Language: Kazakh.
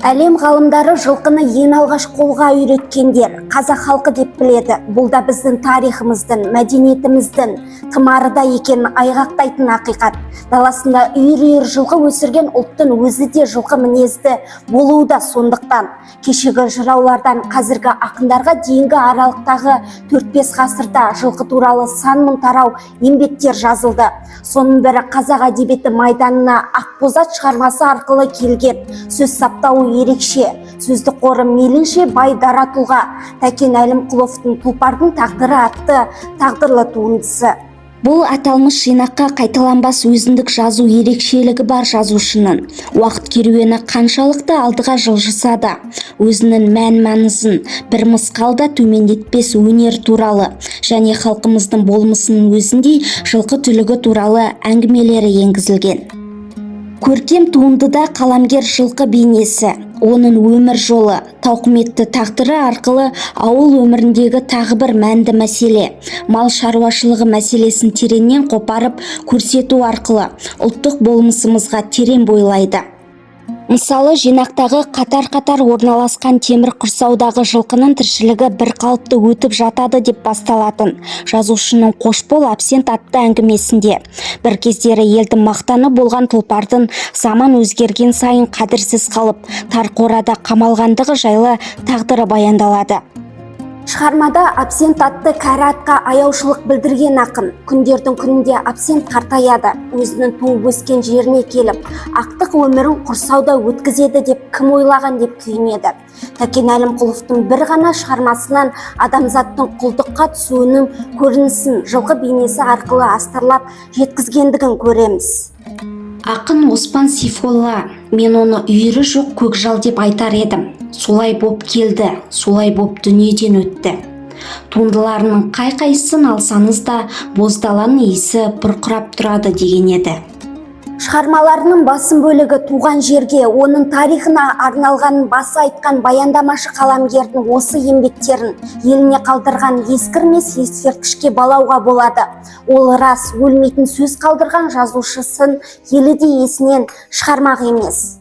Әлем ғалымдары жылқыны ең алғаш қолға үйреткендер қазақ халқы деп біледі. Бұл да біздің тарихымыздың, мәдениетіміздің тымарыда екенін айғақтайтын ақиқат. Даласында үйір-үйір жылқы өсірген ұлттың өзі де жылқы мінезді болуы да сондықтан. Кешегі жыраулардан қазіргі ақындарға дейінгі аралықтағы 4-5 ғасырда жылқы туралы сан мың тарау еңбектер жазылды. Соның бірі қазақ әдебиеті майданына Ақбозат шығармасы арқылы келген. Сөз саптауы ерекше, сөздік қоры мейлінше бай дара тұлға Тәкен Әлімқұловтың «Тұлпардың тағдыры» атты тағдырлы туындысы. Бұл аталмыш жинаққа қайталанбас өзіндік жазу ерекшелігі бар жазушының. Уақыт керуені қаншалықты алдыға жылжыса да, өзінің мән-маңызын бір мысқалда төмендетпес өнер туралы және халқымыздың болмысының өзіндей жылқы түлігі туралы әңгімелері енгізілген. Көркем туындыда қаламгер жылқы бейнесі, оның өмір жолы, тауқыметті тағдыры арқылы ауыл өміріндегі тағы бір мәнді мәселе, мал шаруашылығы мәселесін тереңнен қопарып көрсету арқылы ұлттық болмысымызға терең бойлайды. Мысалы, жинақтағы қатар-қатар орналасқан темір құрсаудағы жылқының тіршілігі бір қалыпты өтіп жатады деп басталатын жазушының «Қошбол абсент» атты әңгімесінде бір кездері елдің мақтаны болған тұлпардың заман өзгерген сайын қадірсіз қалып, тар қорада қамалғандығы жайлы тағдыры баяндалады. Шығармада абсент атты кәрі атқа аяушылық білдірген ақын күндердің күнінде абсент қартаяды, өзінің туып өскен жеріне келіп, ақтық өмірін құрсауда өткізеді деп кім ойлаған деп күйінеді. Тәкен Әлімқұловтың бір ғана шығармасынан адамзаттың құлдыққа түсуінің көрінісін жылқы бейнесі арқылы астарлап жеткізгендігін көреміз. Ақын Оспан Сейфолла, мен оны үйірі жоқ көкжал деп айтар едім. Солай боп келді, солай боп дүниеден өтті. Туындыларының қай-қайсысын алсаңыз да боздаланың иісі бұрқырап тұрады деген еді. Шығармаларының басым бөлігі туған жерге, оның тарихына арналғанын баса айтқан баяндамашы қаламгердің осы еңбектерін еліне қалдырған ескірмес ескерткішке балауға болады. Ол рас, өлмейтін сөз қалдырған жазушысын елі де есінен шығармақ емес.